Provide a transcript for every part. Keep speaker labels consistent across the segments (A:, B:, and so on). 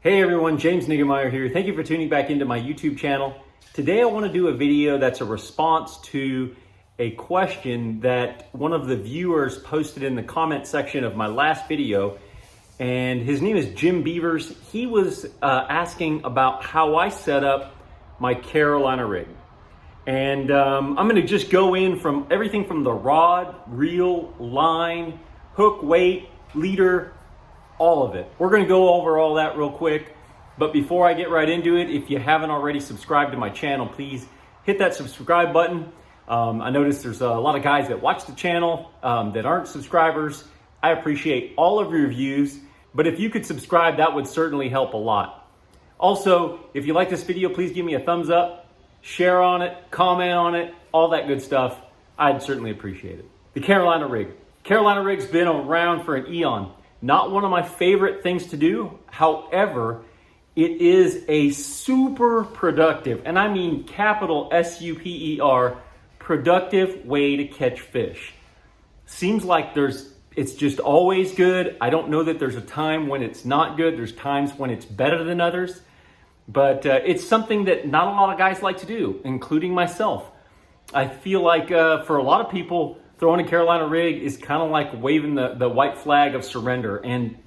A: Hey everyone, James Niggemeyer here. Thank you for tuning back into my YouTube channel. Today I want to do a video that's a response to a question that one of the viewers posted in the comment section of my last video. And his name is Jim Beavers. He was asking about how I set up my Carolina rig. And I'm going to just go in from everything from the rod, reel, line, hook, weight, leader, all of it. We're going to go over all that real quick. But before I get right into it, if you haven't already subscribed to my channel, please hit that subscribe button. I noticed there's a lot of guys that watch the channel that aren't subscribers. I appreciate all of your views, but if you could subscribe, that would certainly help a lot. Also, if you like this video, please give me a thumbs up, share on it, comment on it, all that good stuff. I'd certainly appreciate it. The Carolina rig. Carolina rig's been around for an eon. Not one of my favorite things to do. However, it is a super productive, and I mean capital S-U-P-E-R, productive way to catch fish. Seems like it's just always good. I don't know that there's a time when it's not good. There's times when it's better than others. But it's something that not a lot of guys like to do, including myself. I feel like for a lot of people, throwing a Carolina rig is kind of like waving the white flag of surrender. And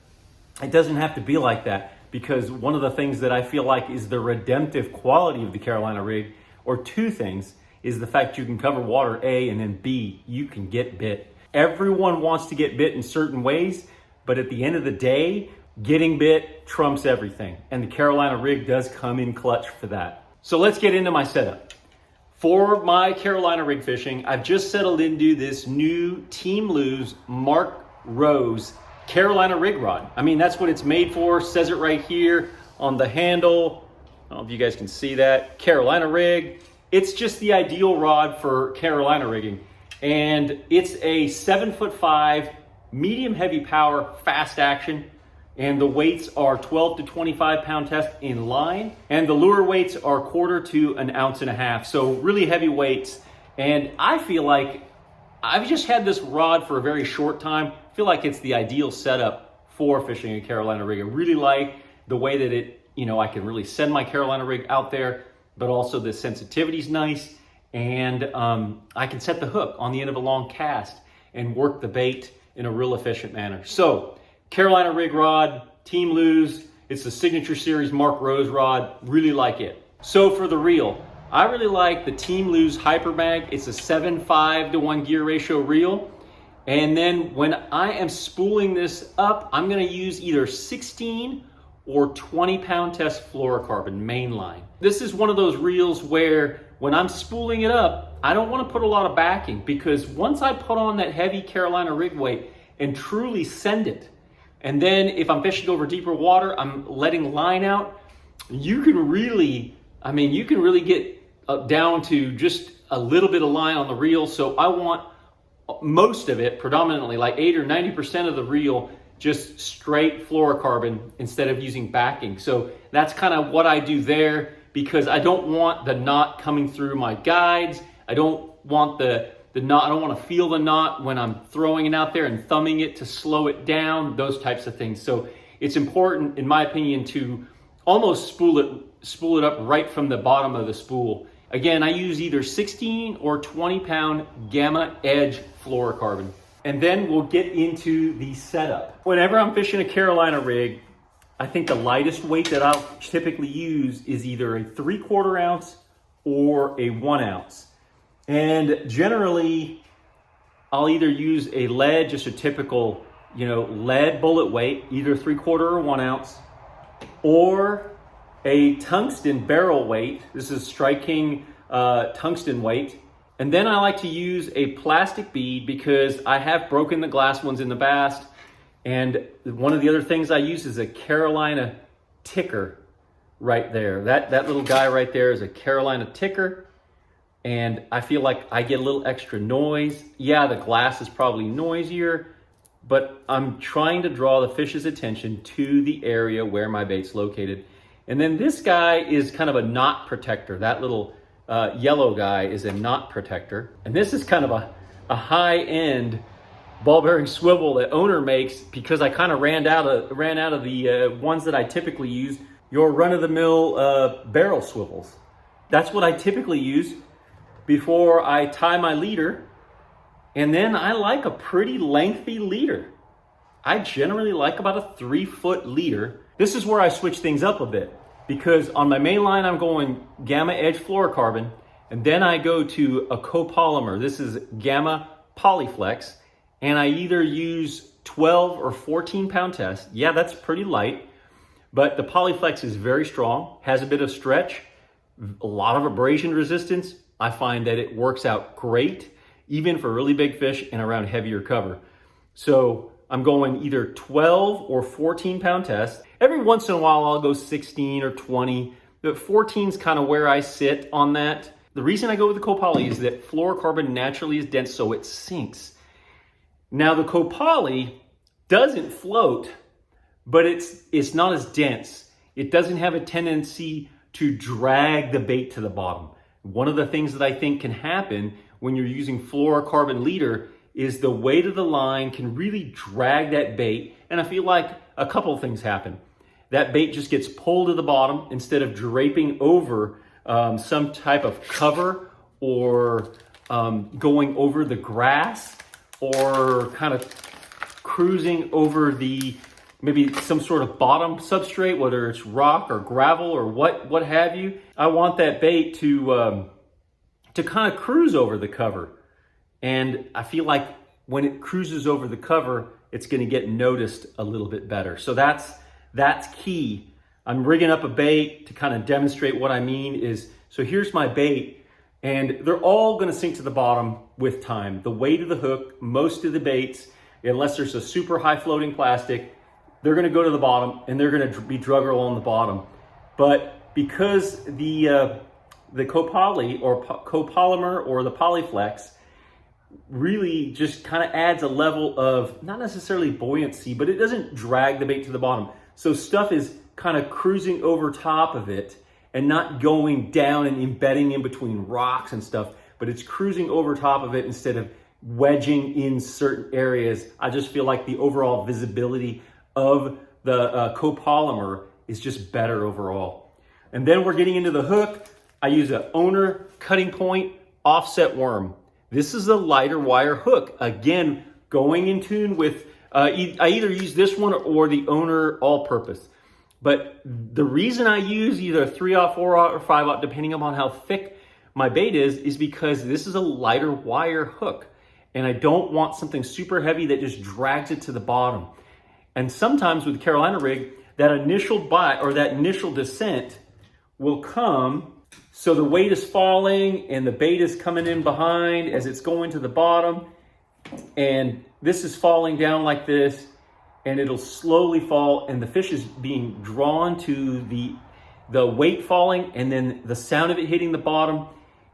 A: it doesn't have to be like that, because one of the things that I feel like is the redemptive quality of the Carolina rig, or two things, is the fact you can cover water, A, and then B, you can get bit. Everyone wants to get bit in certain ways, but at the end of the day, getting bit trumps everything. And the Carolina rig does come in clutch for that. So let's get into my setup. For my Carolina rig fishing, I've just settled into this new Team Lose Mark Rose Carolina rig rod. I mean, that's what it's made for. Says it right here on the handle. I don't know if you guys can see that. Carolina rig. It's just the ideal rod for Carolina rigging. And it's a 7'5", medium heavy power, fast action. And the weights are 12 to 25 pound test in line. And the lure weights are 1/4 to 1.5 ounces. So really heavy weights. And I feel like I've just had this rod for a very short time. I feel like it's the ideal setup for fishing a Carolina rig. I really like the way that I can really send my Carolina rig out there, but also the sensitivity's nice. And I can set the hook on the end of a long cast and work the bait in a real efficient manner. So Carolina rig rod, Team Lose. It's the Signature Series Mark Rose rod. Really like it. So for the reel, I really like the Team Lose Hyper Mag. It's a 7:5 to 1 gear ratio reel. And then when I am spooling this up, I'm gonna use either 16 or 20 pound test fluorocarbon mainline. This is one of those reels where when I'm spooling it up, I don't wanna put a lot of backing, because once I put on that heavy Carolina rig weight and truly send it, and then if I'm fishing over deeper water, I'm letting line out, you can really get down to just a little bit of line on the reel. So I want most of it, predominantly like 80 or 90% of the reel, just straight fluorocarbon instead of using backing. So that's kind of what I do there, because I don't want the knot coming through my guides. I don't want the knot. I don't want to feel the knot when I'm throwing it out there and thumbing it to slow it down, those types of things. So it's important, in my opinion, to almost spool it up right from the bottom of the spool. Again, I use either 16 or 20 pound Gamma Edge fluorocarbon. And then we'll get into the setup. Whenever I'm fishing a Carolina rig, I think the lightest weight that I'll typically use is either a 3/4 ounce or a 1 ounce. And generally, I'll either use a lead, just a typical, lead bullet weight, either 3/4 or 1 ounce, or a tungsten barrel weight. This is Strike King tungsten weight. And then I like to use a plastic bead, because I have broken the glass ones in the past. And one of the other things I use is a Carolina ticker right there. That little guy right there is a Carolina ticker. And I feel like I get a little extra noise. Yeah, the glass is probably noisier, but I'm trying to draw the fish's attention to the area where my bait's located. And then this guy is kind of a knot protector. That little yellow guy is a knot protector. And this is kind of a high-end ball bearing swivel that owner makes, because I kind of ran out of the ones that I typically use, your run-of-the-mill barrel swivels. That's what I typically use before I tie my leader. And then I like a pretty lengthy leader. I generally like about a 3-foot leader. This is where I switch things up a bit, because on my main line I'm going Gamma Edge fluorocarbon, and then I go to a copolymer. This is Gamma Polyflex, and I either use 12 or 14 pound test. Yeah, that's pretty light, but the Polyflex is very strong, has a bit of stretch, a lot of abrasion resistance. I find that it works out great, even for really big fish and around heavier cover. So I'm going either 12 or 14 pound test. Every once in a while I'll go 16 or 20, but 14 is kind of where I sit on that. The reason I go with the copoly is that fluorocarbon naturally is dense, so it sinks. Now the copoly doesn't float, but it's not as dense. It doesn't have a tendency to drag the bait to the bottom. One of the things that I think can happen when you're using fluorocarbon leader is the weight of the line can really drag that bait. And I feel like a couple of things happen. That bait just gets pulled to the bottom instead of draping over some type of cover, or going over the grass, or kind of cruising over maybe some sort of bottom substrate, whether it's rock or gravel or what have you. I want that bait to kind of cruise over the cover. And I feel like when it cruises over the cover, it's going to get noticed a little bit better. So that's key. I'm rigging up a bait to kind of demonstrate what I mean. So here's my bait, and they're all going to sink to the bottom with time. The weight of the hook, most of the baits, unless there's a super high floating plastic, they're going to go to the bottom and they're going to be drug roll on the bottom. But because the copoly or copolymer or the Polyflex really just kind of adds a level of not necessarily buoyancy, but it doesn't drag the bait to the bottom. So stuff is kind of cruising over top of it and not going down and embedding in between rocks and stuff, but it's cruising over top of it instead of wedging in certain areas. I just feel like the overall visibility of the copolymer is just better overall. And then we're getting into the hook. I use an owner cutting point offset worm. This is a lighter wire hook. Again, going in tune with, I either use this one or the owner all-purpose. But the reason I use either 3/0, 4/0, or 5/0, depending upon how thick my bait is because this is a lighter wire hook. And I don't want something super heavy that just drags it to the bottom. And sometimes with the Carolina rig, that initial bite or that initial descent will come, so the weight is falling and the bait is coming in behind as it's going to the bottom. And this is falling down like this, and it'll slowly fall, and the fish is being drawn to the weight falling and then the sound of it hitting the bottom.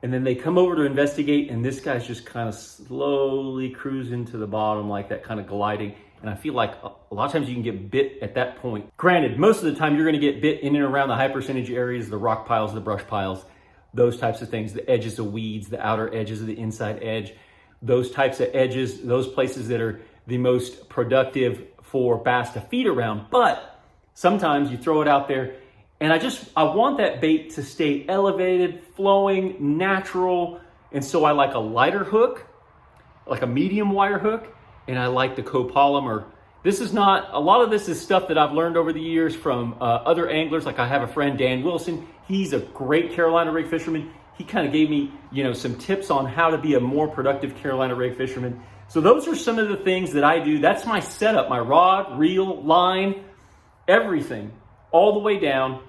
A: And then they come over to investigate, and this guy's just kind of slowly cruising to the bottom like that, kind of gliding. And I feel like a lot of times you can get bit at that point. Granted, most of the time you're going to get bit in and around the high percentage areas, the rock piles, the brush piles, those types of things, the edges of weeds, the outer edges of the inside edge, those types of edges, those places that are the most productive for bass to feed around. But sometimes you throw it out there, and I want that bait to stay elevated, flowing, natural. And so I like a lighter hook, like a medium wire hook, and I like the copolymer. A lot of this is stuff that I've learned over the years from other anglers. Like I have a friend, Dan Wilson. He's a great Carolina rig fisherman. He kind of gave me, some tips on how to be a more productive Carolina rig fisherman. So those are some of the things that I do. That's my setup, my rod, reel, line, everything, all the way down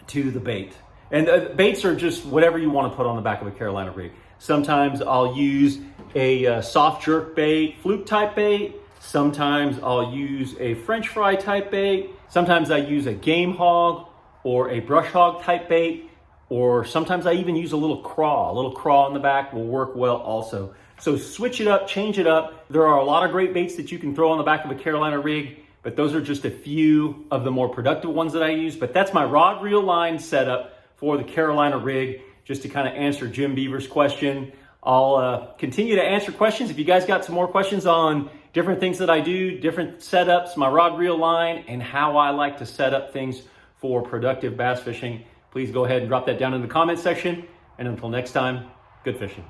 A: to the bait. And baits are just whatever you want to put on the back of a Carolina rig. Sometimes I'll use a soft jerk bait, fluke type bait. Sometimes I'll use a French fry type bait. Sometimes I use a game hog or a brush hog type bait. Or sometimes I even use a little craw. A little craw in the back will work well also. So switch it up, change it up. There are a lot of great baits that you can throw on the back of a Carolina rig, but those are just a few of the more productive ones that I use. But that's my rod, reel, line setup for the Carolina rig, just to kind of answer Jim Beaver's question. I'll continue to answer questions. If you guys got some more questions on different things that I do, different setups, my rod reel line, and how I like to set up things for productive bass fishing, please go ahead and drop that down in the comment section. And until next time, good fishing.